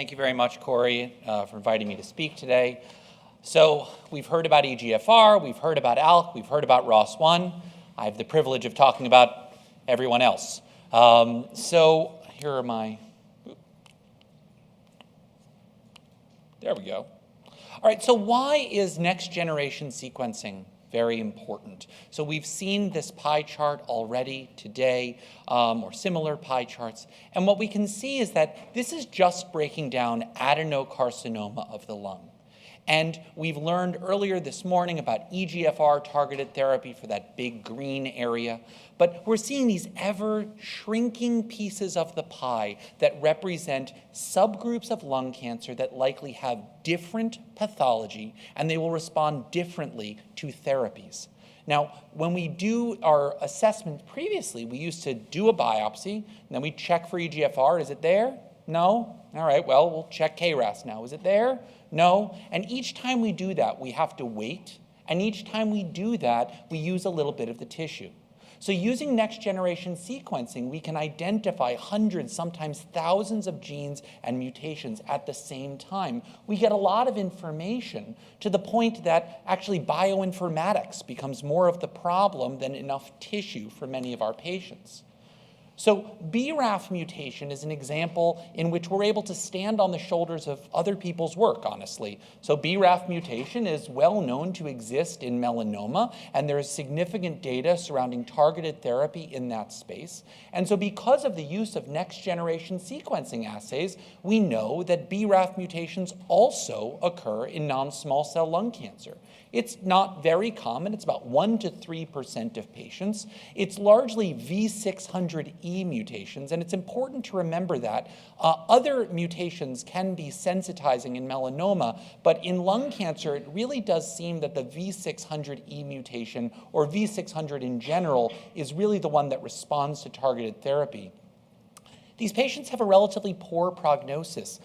Thank you very much, Corey, for inviting me to speak today. So we've heard about EGFR, we've heard about ALK, we've heard about ROS1. I have the privilege of talking about everyone else. So here are my, there we go. All right, so why is next generation sequencing very important? So we've seen this pie chart already today, or similar pie charts, and what we can see is that this is just breaking down adenocarcinoma of the lung. And we've learned earlier this morning about EGFR targeted therapy for that big green area, but we're seeing these ever shrinking pieces of the pie that represent subgroups of lung cancer that likely have different pathology, and they will respond differently to therapies. Now, when we do our assessment previously, we used to do a biopsy, and then we check for EGFR. Is it there? No? All right, well, we'll check KRAS now. Is it there? No. And each time we do that, we have to wait. And each time we do that, we use a little bit of the tissue. So using next generation sequencing, we can identify hundreds, sometimes thousands of genes and mutations at the same time. We get a lot of information to the point that actually bioinformatics becomes more of the problem than enough tissue for many of our patients. So BRAF mutation is an example in which we're able to stand on the shoulders of other people's work, honestly. So BRAF mutation is well known to exist in melanoma, and there is significant data surrounding targeted therapy in that space. And so because of the use of next-generation sequencing assays, we know that BRAF mutations also occur in non-small cell lung cancer. It's not very common. It's about 1 to 3% of patients. It's largely V600E mutations, and it's important to remember that. Other mutations can be sensitizing in melanoma, but in lung cancer, it really does seem that the V600E mutation, or V600 in general, is really the one that responds to targeted therapy. These patients have a relatively poor prognosis.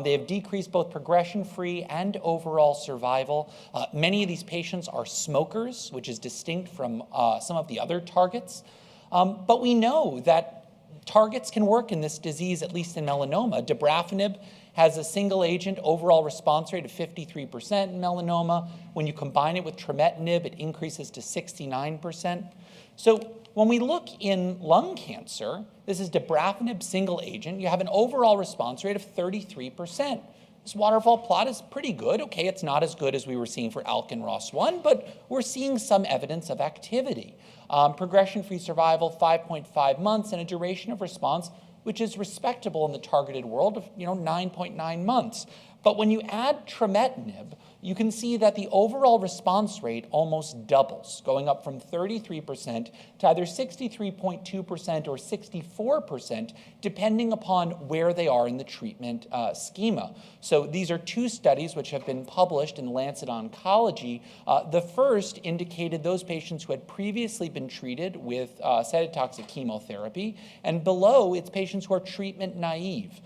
They have decreased both progression-free and overall survival. Many of these patients are smokers, which is distinct from some of the other targets. But we know that targets can work in this disease, at least in melanoma. Dabrafenib has a single agent overall response rate of 53% in melanoma. When you combine it with trametinib, it increases to 69%. So when we look in lung cancer, this is dabrafenib single agent, you have an overall response rate of 33%. This waterfall plot is pretty good. Okay, it's not as good as we were seeing for ALK and ROS1, but we're seeing some evidence of activity. Progression-free survival, 5.5 months, and a duration of response, which is respectable in the targeted world of 9.9 months. But when you add trametinib, you can see that the overall response rate almost doubles, going up from 33% to either 63.2% or 64%, depending upon where they are in the treatment schema. So these are two studies which have been published in Lancet Oncology. The first indicated those patients who had previously been treated with cytotoxic chemotherapy, and below, it's patients who are treatment naive.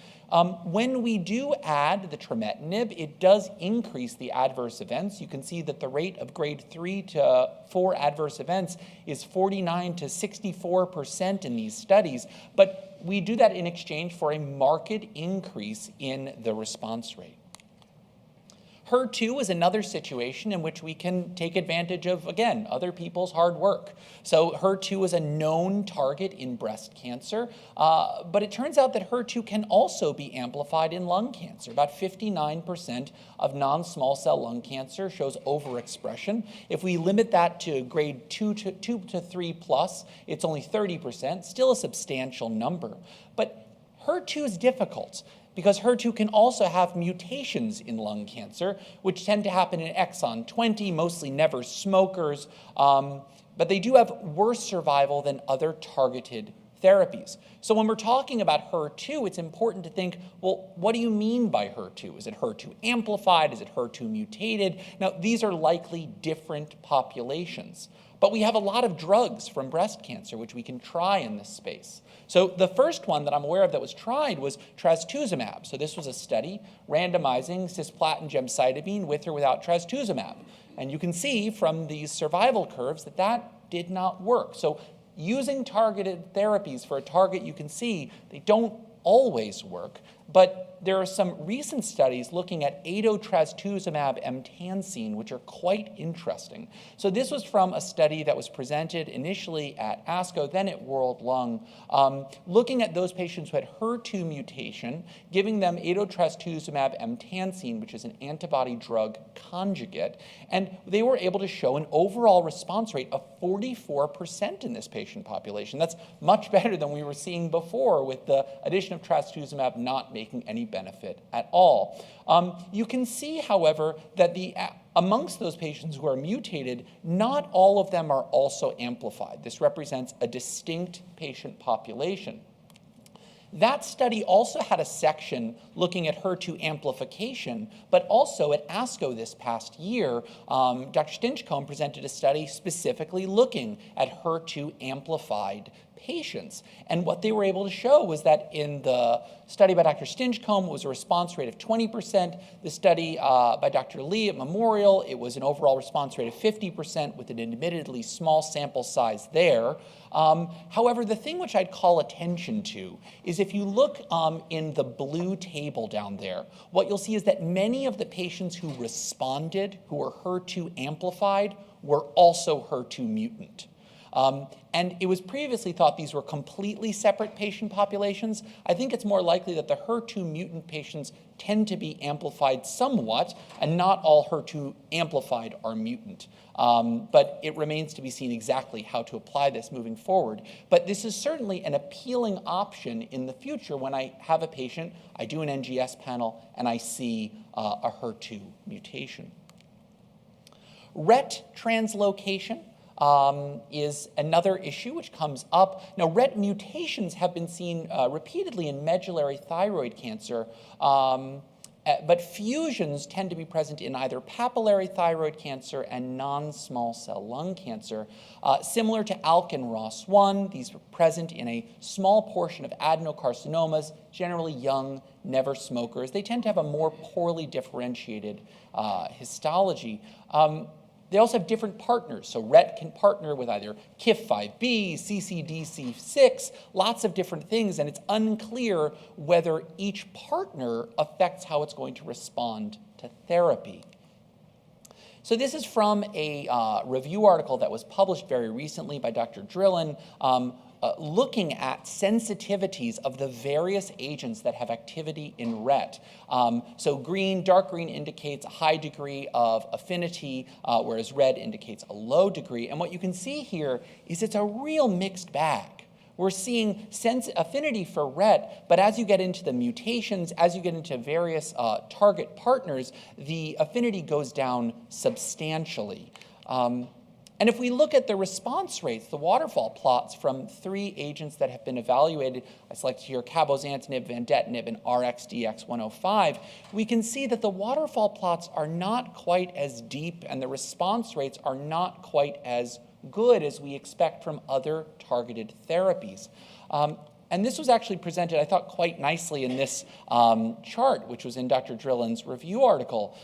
When we do add the trametinib, it does increase the adverse events. You can see that the rate of grade 3 to 4 adverse events is 49 to 64% in these studies, but we do that in exchange for a marked increase in the response rate. HER2 is another situation in which we can take advantage of, again, other people's hard work. So HER2 is a known target in breast cancer, but it turns out that HER2 can also be amplified in lung cancer. About 59% of non-small cell lung cancer shows overexpression. If we limit that to grade 2 to 3 plus, it's only 30%, still a substantial number. But HER2 is difficult, because HER2 can also have mutations in lung cancer, which tend to happen in exon 20, mostly never smokers, but they do have worse survival than other targeted therapies. So when we're talking about HER2, it's important to think, well, what do you mean by HER2? Is it HER2 amplified? Is it HER2 mutated? Now, these are likely different populations. But we have a lot of drugs from breast cancer, which we can try in this space. So the first one that I'm aware of that was tried was trastuzumab. So this was a study randomizing cisplatin gemcitabine with or without trastuzumab. And you can see from these survival curves that that did not work. So using targeted therapies for a target, you can see they don't always work, But there are some recent studies looking at adotrastuzumab emtansine, which are quite interesting. So this was from a study that was presented initially at ASCO, then at World Lung, looking at those patients who had HER2 mutation, giving them adotrastuzumab emtansine, which is an antibody drug conjugate, and they were able to show an overall response rate of 44% in this patient population. That's much better than we were seeing before with the addition of trastuzumab not making any benefit at all. You can see, however, that amongst those patients who are mutated, not all of them are also amplified. This represents a distinct patient population. That study also had a section looking at HER2 amplification, but also at ASCO this past year, Dr. Stinchcomb presented a study specifically looking at HER2 amplified patients. And what they were able to show was that in the study by Dr. Stinchcomb, it was a response rate of 20%. The study by Dr. Lee at Memorial, it was an overall response rate of 50% with an admittedly small sample size there. However, the thing which I'd call attention to is if you look in the blue table down there, what you'll see is that many of the patients who responded, who were HER2 amplified, were also HER2 mutant. And it was previously thought these were completely separate patient populations. I think it's more likely that the HER2 mutant patients tend to be amplified somewhat, and not all HER2 amplified are mutant. But it remains to be seen exactly how to apply this moving forward. But this is certainly an appealing option in the future when I have a patient, I do an NGS panel, and I see a HER2 mutation. RET translocation is another issue which comes up. Now, RET mutations have been seen repeatedly in medullary thyroid cancer, but fusions tend to be present in either papillary thyroid cancer and non-small cell lung cancer. Similar to ALK and ROS1, these are present in a small portion of adenocarcinomas, generally young, never smokers. They tend to have a more poorly differentiated histology. They also have different partners. So RET can partner with either KIF5B, CCDC6, lots of different things, and it's unclear whether each partner affects how it's going to respond to therapy. So this is from a review article that was published very recently by Dr. Drillin, looking at sensitivities of the various agents that have activity in RET. So dark green indicates a high degree of affinity, whereas red indicates a low degree. And what you can see here is it's a real mixed bag. We're seeing affinity for RET, but as you get into the mutations, as you get into various target partners, the affinity goes down substantially. And if we look at the response rates, the waterfall plots from 3 agents that have been evaluated, I selected here cabozantinib, vandetanib, and RxDX105, we can see that the waterfall plots are not quite as deep and the response rates are not quite as good as we expect from other targeted therapies. And this was actually presented, I thought, quite nicely in this chart, which was in Dr. Drillin's review article.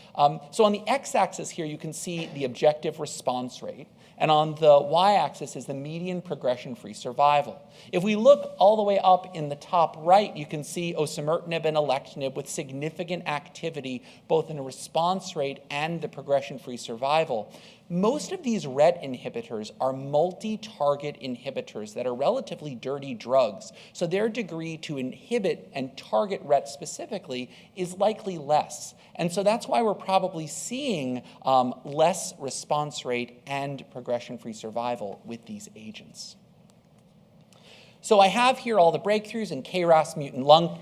So on the x-axis here, you can see the objective response rate. And on the y-axis is the median progression-free survival. If we look all the way up in the top right, you can see osimertinib and alectinib with significant activity, both in the response rate and the progression-free survival. Most of these RET inhibitors are multi-target inhibitors that are relatively dirty drugs. So their degree to inhibit and target RET specifically is likely less. And so that's why we're probably seeing less response rate and progression-free survival with these agents. So I have here all the breakthroughs in KRAS mutant lung.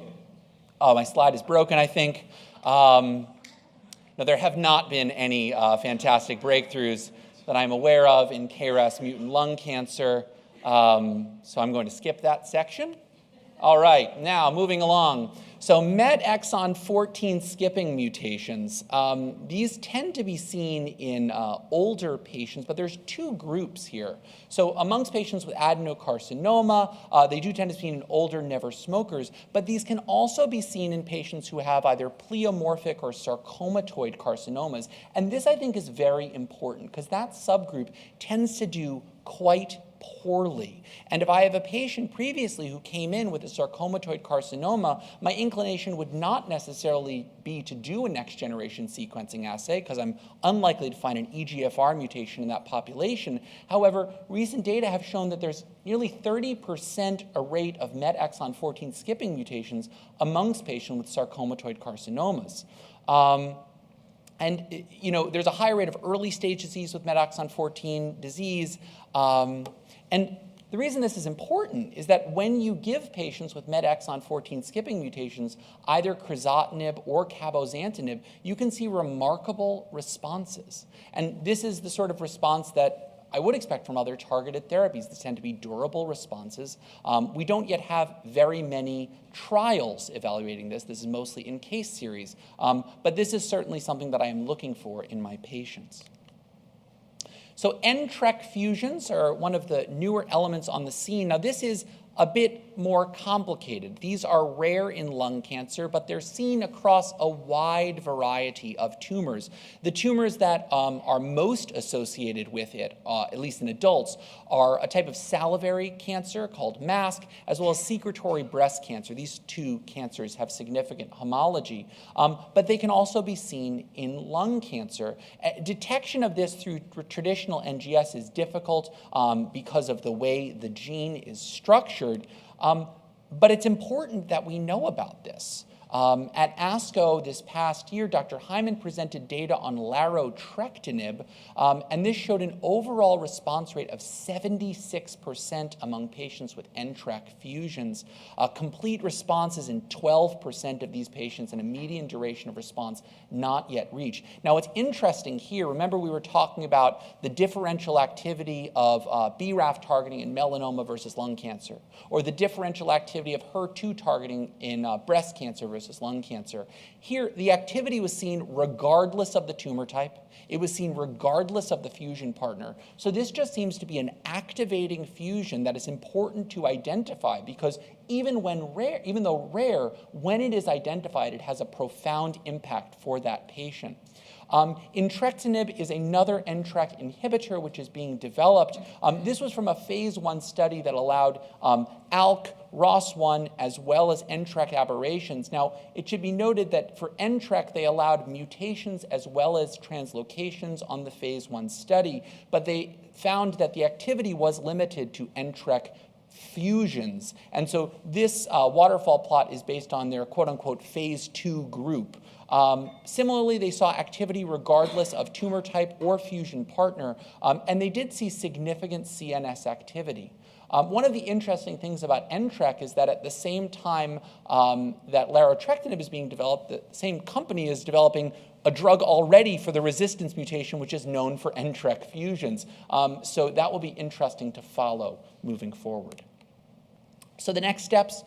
Oh, my slide is broken, I think. No, there have not been any fantastic breakthroughs that I'm aware of in KRAS mutant lung cancer, so I'm going to skip that section. All right, now moving along. So MET exon 14 skipping mutations, these tend to be seen in older patients, but there's 2 groups here. So amongst patients with adenocarcinoma, they do tend to be seen in older never smokers, but these can also be seen in patients who have either pleomorphic or sarcomatoid carcinomas. And this, I think, is very important because that subgroup tends to do quite poorly. And if I have a patient previously who came in with a sarcomatoid carcinoma, my inclination would not necessarily be to do a next generation sequencing assay because I'm unlikely to find an EGFR mutation in that population. However, recent data have shown that there's nearly 30% a rate of MET exon 14 skipping mutations amongst patients with sarcomatoid carcinomas. And there's a high rate of early stage disease with MET exon 14 disease. And the reason this is important is that when you give patients with MET exon 14 skipping mutations, either crizotinib or cabozantinib, you can see remarkable responses. And this is the sort of response that I would expect from other targeted therapies. These tend to be durable responses. We don't yet have very many trials evaluating this. This is mostly in case series. But this is certainly something that I am looking for in my patients. So NTRK fusions are one of the newer elements on the scene. Now this is a bit more complicated. These are rare in lung cancer, but they're seen across a wide variety of tumors. The tumors that are most associated with it, at least in adults, are a type of salivary cancer called MASC, as well as secretory breast cancer. These two cancers have significant homology, but they can also be seen in lung cancer. Detection of this through traditional NGS is difficult because of the way the gene is structured. But it's important that we know about this. At ASCO this past year, Dr. Hyman presented data on larotrectinib, and this showed an overall response rate of 76% among patients with NTRK fusions, complete responses in 12% of these patients, and a median duration of response not yet reached. Now, what's interesting here, remember we were talking about the differential activity of BRAF targeting in melanoma versus lung cancer, or the differential activity of HER2 targeting in breast cancer versus lung cancer. Here, the activity was seen regardless of the tumor type. It was seen regardless of the fusion partner. So this just seems to be an activating fusion that is important to identify because even though rare, when it is identified, it has a profound impact for that patient. Entrectinib is another NTRK inhibitor which is being developed. This was from a phase 1 study that allowed ALK, ROS1, as well as NTRK aberrations. Now, it should be noted that for NTRK, they allowed mutations as well as translocations on the phase 1 study, but they found that the activity was limited to NTRK fusions. And so this waterfall plot is based on their quote-unquote phase 2 group. Similarly, they saw activity regardless of tumor type or fusion partner, and they did see significant CNS activity. One of the interesting things about NTRK is that at the same time that larotrectinib is being developed, the same company is developing a drug already for the resistance mutation, which is known for NTRK fusions. So that will be interesting to follow moving forward. So the next steps,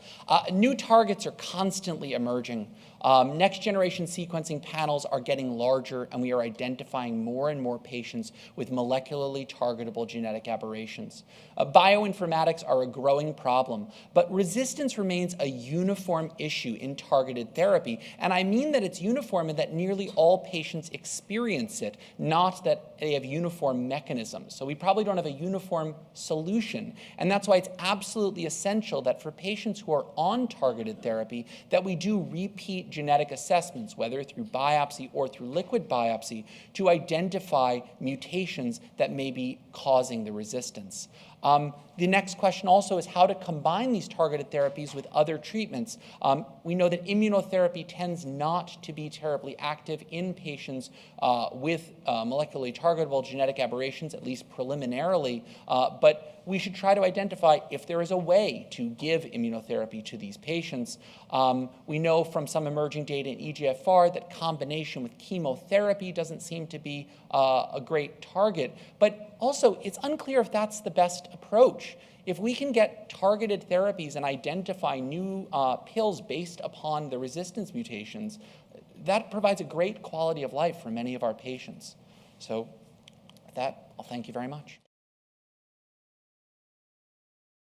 new targets are constantly emerging. Next generation sequencing panels are getting larger, and we are identifying more and more patients with molecularly targetable genetic aberrations. Bioinformatics are a growing problem, but resistance remains a uniform issue in targeted therapy. And I mean that it's uniform in that nearly all patients experience it, not that they have uniform mechanisms. So we probably don't have a uniform solution. And that's why it's absolutely essential that for patients who are on targeted therapy, that we do repeat genetic assessments, whether through biopsy or through liquid biopsy, to identify mutations that may be causing the resistance. The next question also is how to combine these targeted therapies with other treatments. We know that immunotherapy tends not to be terribly active in patients with molecularly targetable genetic aberrations, at least preliminarily, but we should try to identify if there is a way to give immunotherapy to these patients. We know from some emerging data in EGFR that combination with chemotherapy doesn't seem to be a great target, but also it's unclear if that's the best approach. If we can get targeted therapies and identify new pills based upon the resistance mutations, that provides a great quality of life for many of our patients. So with that, I'll thank you very much.